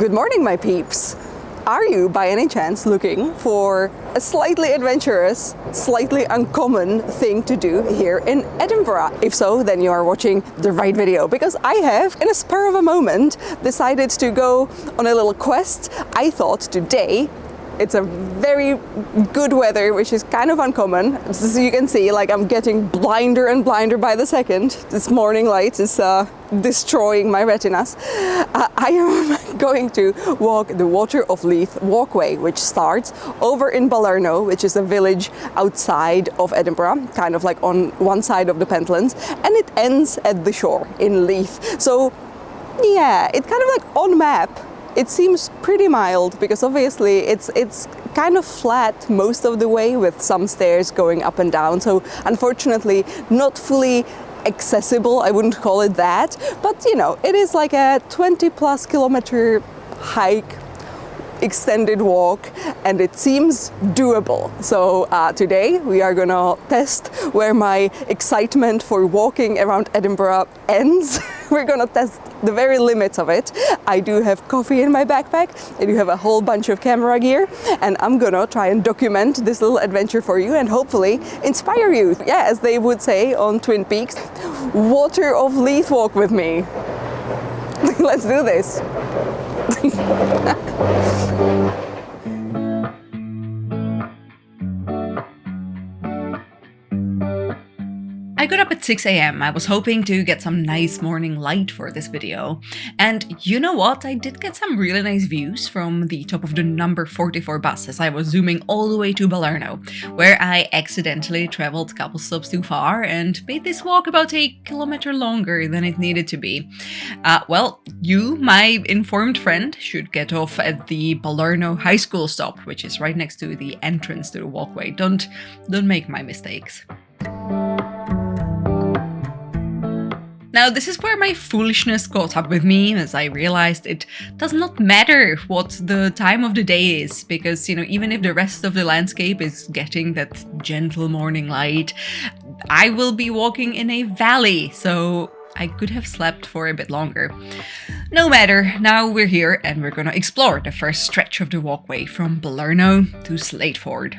Good morning, my peeps. Are you, by any chance, looking for a slightly adventurous, slightly uncommon thing to do here in Edinburgh? If so, then you are watching the right video, because I have, in a spur of a moment, decided to go on a little quest. I thought today it's a very good weather, which is kind of uncommon. As you can see, like, I'm getting blinder and blinder by the second. This morning light is destroying my retinas. I am going to walk the Water of Leith Walkway, which starts over in Balerno, which is a village outside of Edinburgh, kind of like on one side of the Pentlands, and it ends at the shore in Leith. So yeah, it's kind of like on map. It seems pretty mild because obviously it's kind of flat most of the way with some stairs going up and down. So unfortunately not fully accessible, I wouldn't call it that. But you know, it is like a 20+ kilometer hike, extended walk, and it seems doable. So today we are gonna test where my excitement for walking around Edinburgh ends. We're gonna test the very limits of it. I do have coffee in my backpack, I do have a whole bunch of camera gear, and I'm gonna try and document this little adventure for you and hopefully inspire you. Yeah, as they would say on Twin Peaks, Water of Leith walk with me. Let's do this. I got up at 6 a.m. I was hoping to get some nice morning light for this video. And you know what? I did get some really nice views from the top of the number 44 bus as I was zooming all the way to Balerno, where I accidentally traveled a couple stops too far and made this walk about a kilometer longer than it needed to be. Well, you, my informed friend, should get off at the Balerno High School stop, which is right next to the entrance to the walkway. Don't make my mistakes. Now, this is where my foolishness caught up with me, as I realized it does not matter what the time of the day is, because, you know, even if the rest of the landscape is getting that gentle morning light, I will be walking in a valley, so I could have slept for a bit longer. No matter, now we're here and we're gonna explore the first stretch of the walkway from Balerno to Slateford.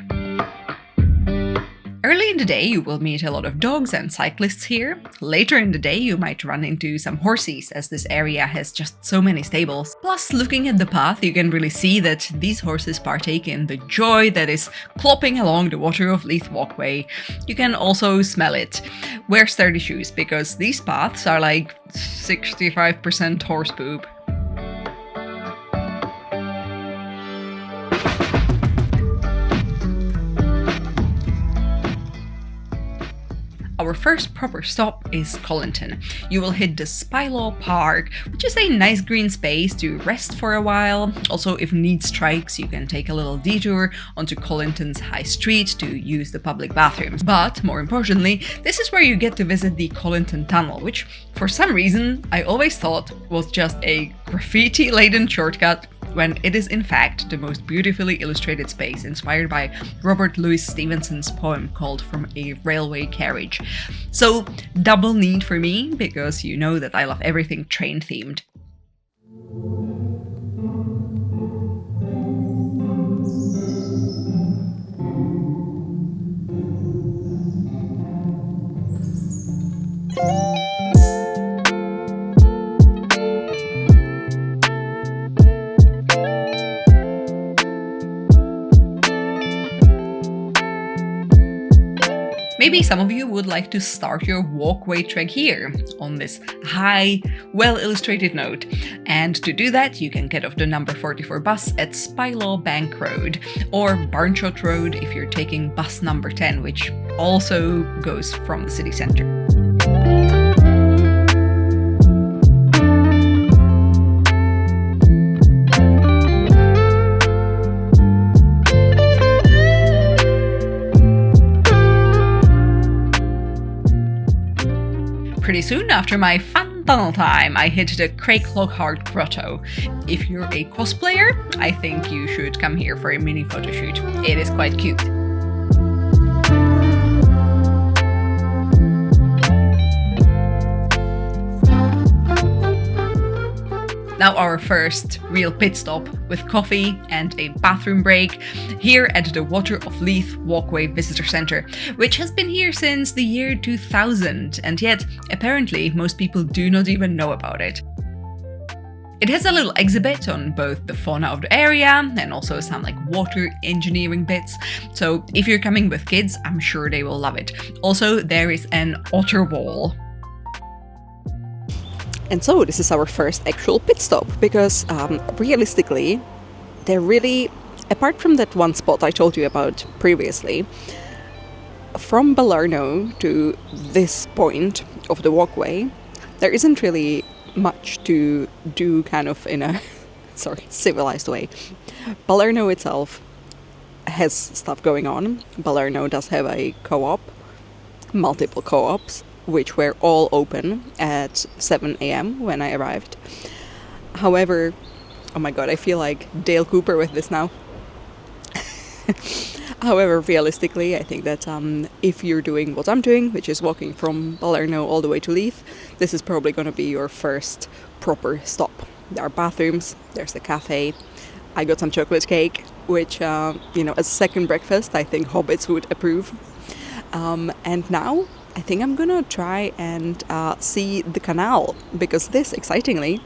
Early in the day, you will meet a lot of dogs and cyclists here. Later in the day, you might run into some horses, as this area has just so many stables. Plus, looking at the path, you can really see that these horses partake in the joy that is clopping along the Water of Leith Walkway. You can also smell it. Wear sturdy shoes, because these paths are like 65% horse poop. Our first proper stop is Colinton. You will hit the Saughton Park, which is a nice green space to rest for a while. Also, if need strikes, you can take a little detour onto Colinton's High Street to use the public bathrooms. But more importantly, this is where you get to visit the Colinton Tunnel, which for some reason I always thought was just a graffiti-laden shortcut, when it is in fact the most beautifully illustrated space, inspired by Robert Louis Stevenson's poem called From a Railway Carriage. So double need for me, because you know that I love everything train themed. Maybe some of you would like to start your walkway trek here, on this high, well-illustrated note. And to do that, you can get off the number 44 bus at Spylaw Bank Road, or Barnshot Road if you're taking bus number 10, which also goes from the city centre. Pretty soon after my fun tunnel time, I hit the Craiglockhart Grotto. If you're a cosplayer, I think you should come here for a mini photo shoot. It is quite cute. Now our first real pit stop with coffee and a bathroom break here at the Water of Leith Walkway Visitor Centre, which has been here since the year 2000, and yet apparently most people do not even know about it. It has a little exhibit on both the fauna of the area and also some like water engineering bits, so if you're coming with kids, I'm sure they will love it. Also, there is an otter wall. And so this is our first actual pit stop, because realistically, they're really, apart from that one spot I told you about previously, from Balerno to this point of the walkway, there isn't really much to do kind of in a civilized way. Balerno itself has stuff going on. Balerno does have a co-op, multiple co-ops, which were all open at 7 a.m. when I arrived. However, oh my god, I feel like Dale Cooper with this now. However, realistically, I think that if you're doing what I'm doing, which is walking from Balerno all the way to Leith, this is probably going to be your first proper stop. There are bathrooms, there's the cafe. I got some chocolate cake, which, as second breakfast, I think hobbits would approve. And now, I think I'm going to try and see the canal, because this, excitingly,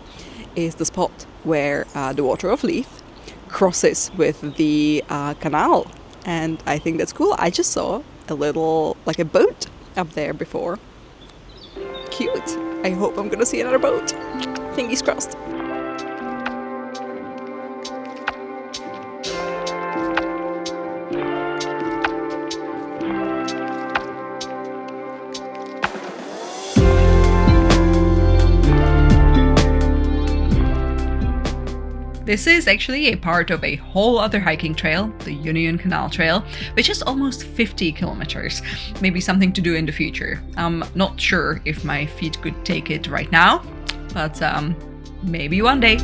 is the spot where the Water of Leith crosses with the canal. And I think that's cool. I just saw a little, like a boat up there before. Cute. I hope I'm gonna see another boat. Fingers crossed. This is actually a part of a whole other hiking trail, the Union Canal Trail, which is almost 50 kilometers. Maybe something to do in the future. I'm not sure if my feet could take it right now, but maybe one day.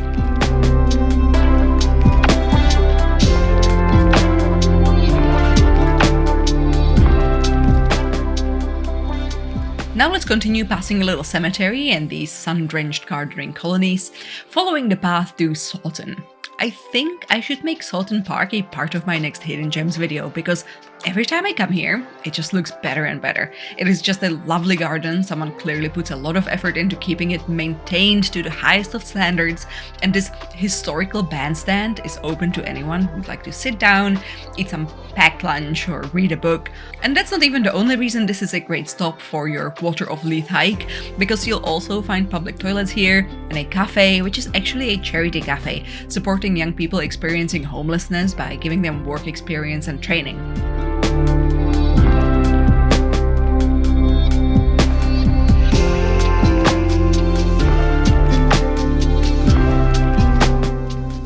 Now let's continue passing a little cemetery and these sun-drenched gardening colonies, following the path to Saughton. I think I should make Saughton Park a part of my next Hidden Gems video, because every time I come here, it just looks better and better. It is just a lovely garden, someone clearly puts a lot of effort into keeping it maintained to the highest of standards, and this historical bandstand is open to anyone who'd like to sit down, eat some packed lunch or read a book. And that's not even the only reason this is a great stop for your Water of Leith hike, because you'll also find public toilets here and a cafe, which is actually a charity cafe, supporting young people experiencing homelessness by giving them work experience and training.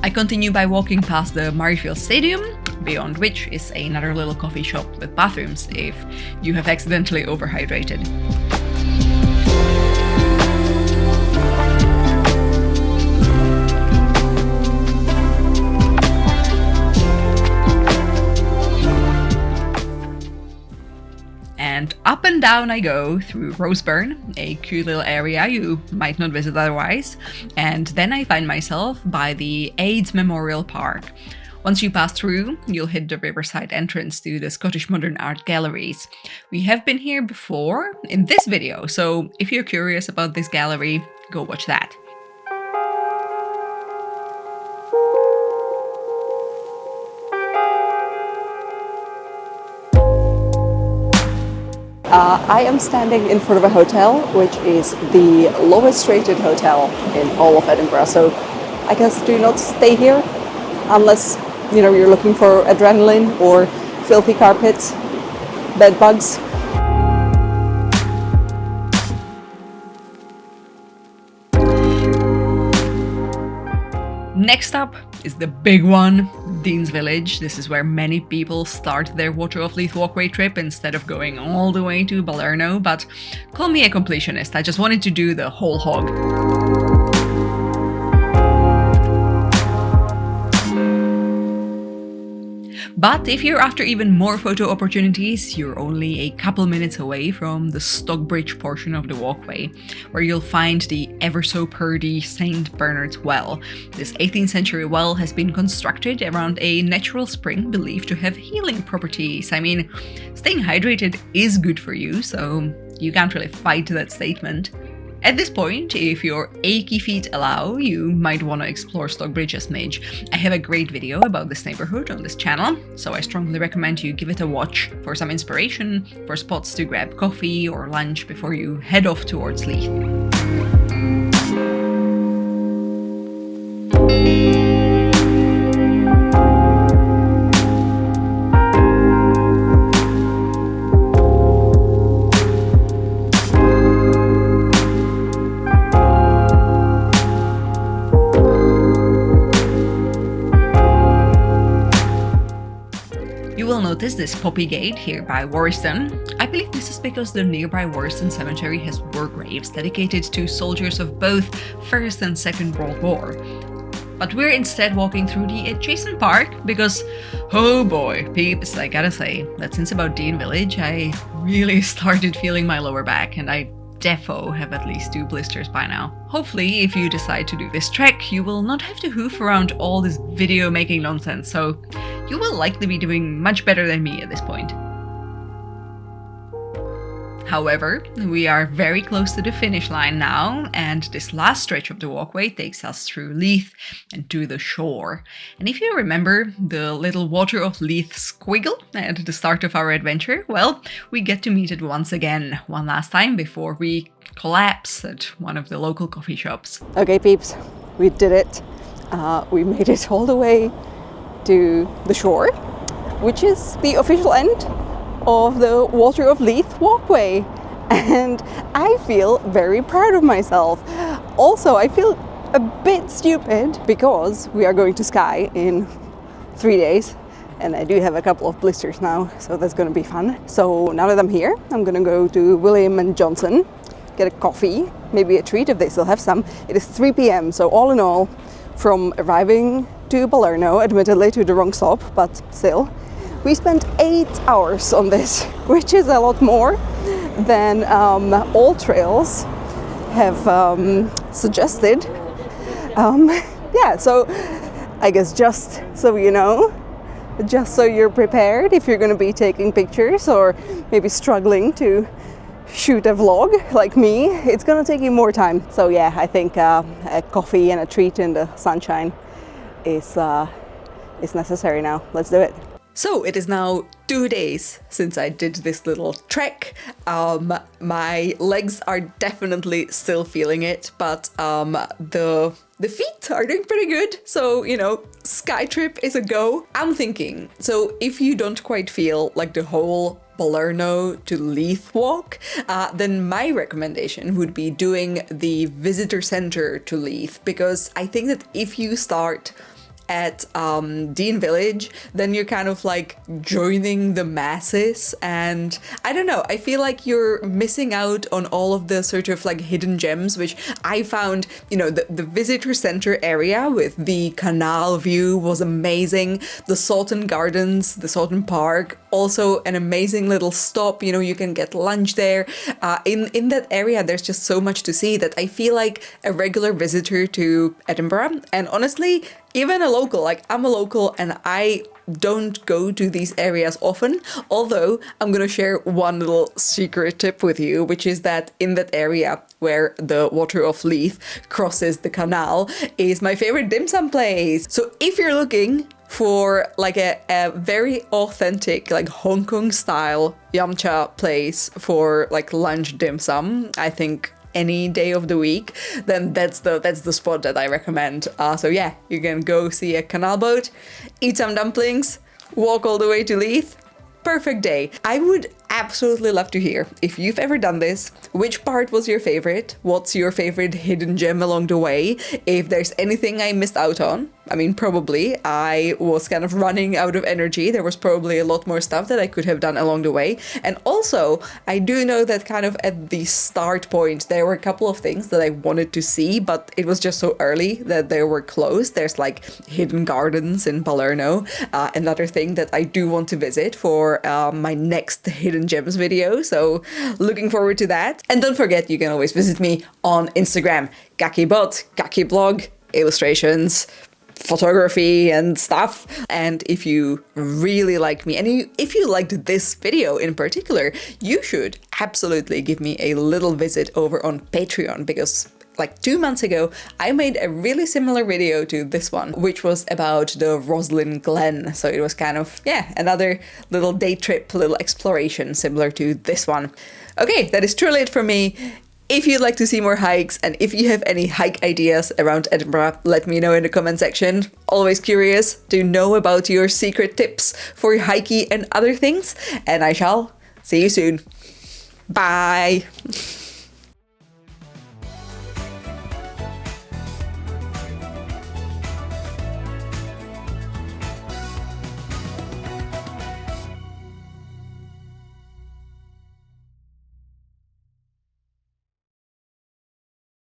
I continue by walking past the Murrayfield Stadium, beyond which is another little coffee shop with bathrooms if you have accidentally overhydrated. And up and down I go through Roseburn, a cute little area you might not visit otherwise, and then I find myself by the AIDS Memorial Park. Once you pass through, you'll hit the riverside entrance to the Scottish Modern Art Galleries. We have been here before in this video, so if you're curious about this gallery, go watch that. I am standing in front of a hotel, which is the lowest rated hotel in all of Edinburgh. So I guess do not stay here unless you're looking for adrenaline or filthy carpets, bed bugs. Next up is the big one, Dean's Village. This is where many people start their Water of Leith Walkway trip instead of going all the way to Balerno, but call me a completionist, I just wanted to do the whole hog. But if you're after even more photo opportunities, you're only a couple minutes away from the Stockbridge portion of the walkway, where you'll find the ever so purdy St. Bernard's Well. This 18th century well has been constructed around a natural spring believed to have healing properties. I mean, staying hydrated is good for you, so you can't really fight that statement. At this point, if your achy feet allow, you might want to explore Stockbridge a smidge. I have a great video about this neighborhood on this channel, so I strongly recommend you give it a watch for some inspiration, for spots to grab coffee or lunch before you head off towards Leith. Notice this poppy gate here by Warriston. I believe this is because the nearby Warriston cemetery has war graves dedicated to soldiers of both First and Second World War. But we're instead walking through the adjacent park because, oh boy, peeps, I gotta say that since about Dean Village, I really started feeling my lower back, and I defo have at least 2 blisters by now. Hopefully, if you decide to do this trek, you will not have to hoof around all this video making nonsense, so you will likely be doing much better than me at this point. However, we are very close to the finish line now, and this last stretch of the walkway takes us through Leith and to the shore. And if you remember the little Water of Leith squiggle at the start of our adventure, well, we get to meet it once again, one last time before we collapse at one of the local coffee shops. Okay peeps, we did it. We made it all the way to the shore, which is the official end of the Water of Leith walkway, and I feel very proud of myself. Also, I feel a bit stupid because we are going to Skye in 3 days, and I do have a couple of blisters now, so that's going to be fun. So now that I'm here, I'm going to go to William and Johnson, get a coffee, maybe a treat if they still have some. It is 3 p.m, so all in all, from arriving to Balerno, admittedly to the wrong stop, but still, we spent 8 hours on this, which is a lot more than all trails have suggested. Yeah, so I guess just so you know, just so you're prepared if you're going to be taking pictures or maybe struggling to shoot a vlog like me, it's going to take you more time. So yeah, I think a coffee and a treat in the sunshine is necessary now. Let's do it. So it is now 2 days since I did this little trek. My legs are definitely still feeling it, but the feet are doing pretty good. So, you know, Skye trip is a go. I'm thinking, so if you don't quite feel like the whole Balerno to Leith walk, then my recommendation would be doing the visitor center to Leith, because I think that if you start at Dean Village, then you're kind of like joining the masses, and I don't know, I feel like you're missing out on all of the sort of like hidden gems, which I found, you know, the visitor center area with the canal view was amazing. The Saughton Gardens, the Saughton Park, also an amazing little stop, you know, you can get lunch there. In that area, there's just so much to see that I feel like a regular visitor to Edinburgh, and honestly, even a local, like I'm a local and I don't go to these areas often, although I'm gonna share one little secret tip with you, which is that in that area where the Water of Leith crosses the canal is my favorite dim sum place. So if you're looking for like a very authentic, like Hong Kong style yamcha place for like lunch dim sum, I think any day of the week, then that's the spot that I recommend. So yeah, you can go see a canal boat, eat some dumplings, walk all the way to Leith. Perfect day. I would absolutely love to hear if you've ever done this, which part was your favorite, what's your favorite hidden gem along the way, if there's anything I missed out on. I mean, probably. I was kind of running out of energy. There was probably a lot more stuff that I could have done along the way. And also, I do know that kind of at the start point, there were a couple of things that I wanted to see, but it was just so early that they were closed. There's like hidden gardens in Balerno, another thing that I do want to visit for my next hidden gems video. So looking forward to that. And don't forget, you can always visit me on Instagram, kakibot, kakiblog, illustrations, photography and stuff. And if you really like me, and if you liked this video in particular, you should absolutely give me a little visit over on Patreon, because like 2 months ago, I made a really similar video to this one, which was about the Roslyn Glen. So it was kind of, yeah, another little day trip, little exploration similar to this one. Okay, that is truly it for me. If you'd like to see more hikes, and if you have any hike ideas around Edinburgh, let me know in the comment section. Always curious to know about your secret tips for hiking and other things. And I shall see you soon. Bye!